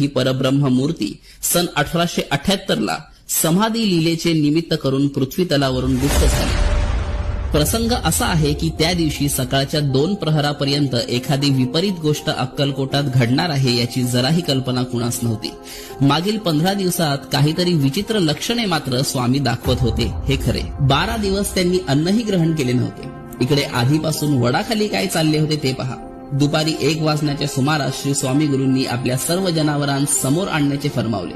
ही परब्रह्म मूर्ती सन 1878 ला समाधी लीलेचे निमित्त करून पृथ्वी तलावरून गुप्त झाली। प्रसंग असा आहे की त्या दिवशी सकाळच्या 2 प्रहरापर्यंत एखादी विपरीत गोष्ट अक्कलकोटात घडणार आहे याची जराही कल्पना कुणास नव्हती। मागील 15 दिवसात काहीतरी विचित्र लक्षणे मात्र स्वामी दाखवत होते हे खरे। 12 दिवस त्यांनी अन्नही ग्रहण केले नव्हते। इकडे आधीपासून वडाखाली काय चालले होते ते पहा। दुपारी 1 वाजण्याच्या सुमारास श्री स्वामी गुरूंनी आपल्या सर्व जनावरांस समोर आणण्याचे फरमावले।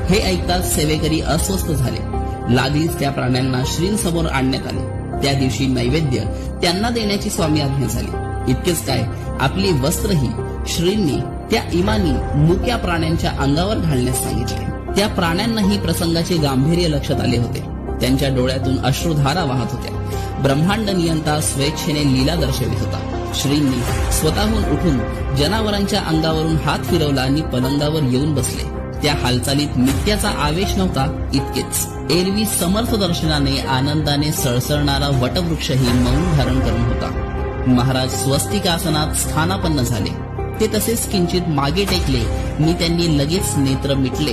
हे ऐकताच सेवेकरी अस्वस्थ झाले। लादीच त्या प्राण्यांना श्रींसमोर आणण्यात आले। त्या दिवशी नैवेद्य त्यांना देण्याची स्वामी आज्ञा झाली। इतकेच काय, आपली वस्त्रही श्रींनी त्या इमानी मुक्या प्राण्यांच्या अंगावर घालण्यास सांगितले। त्या प्राण्यांनाही प्रसंगाचे गांभीर्य लक्षात आले होते। त्यांच्या डोळ्यातून अश्रुधारा वाहत होत्या। ब्रह्मांड नियंता स्वेच्छेने लीला दर्शवित होता। श्रींनी स्वतःहून उठून जनावरांच्या अंगावरून हात फिरवला आणि पलंगावर येऊन बसले। त्या हालचालीत नित्याचा आवेश नव्हता, इतकेच। एरवी समर्थ दर्शनाने आनंदाने सळसळणारा वटवृक्षही मौन धारण करून होता। महाराज स्वस्तिकासनात स्थानापन्न झाले। ते तसेच किंचित मागे टेकले नि त्यांनी लगेच नेत्र मिटले।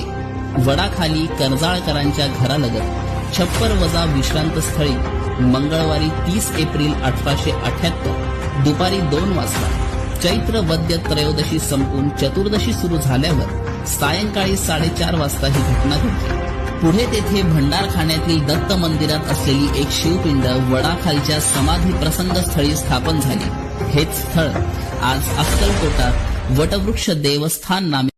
वडाखाली कर्जाळकरांच्या घरालगत छप्पर वजा विश्रांत स्थळी मंगळवारी 30 एप्रिल 1878 दुपारी 2 वाजता चैत्र वद्य त्रयोदशी संपून चतुर्दशी सुरू झाल्यावर सायंकाळी 4:30 वाजता ही घटना घडली। पुढे तेथे भंडारखाण्यातील दत्त मंदिरात असलेली एक शिवपिंड वडाखालच्या समाधी प्रसंग स्थळी स्थापन झाली। हेच स्थळ आज अक्कलकोटात वटवृक्ष देवस्थान नामे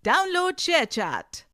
Download ShareChat.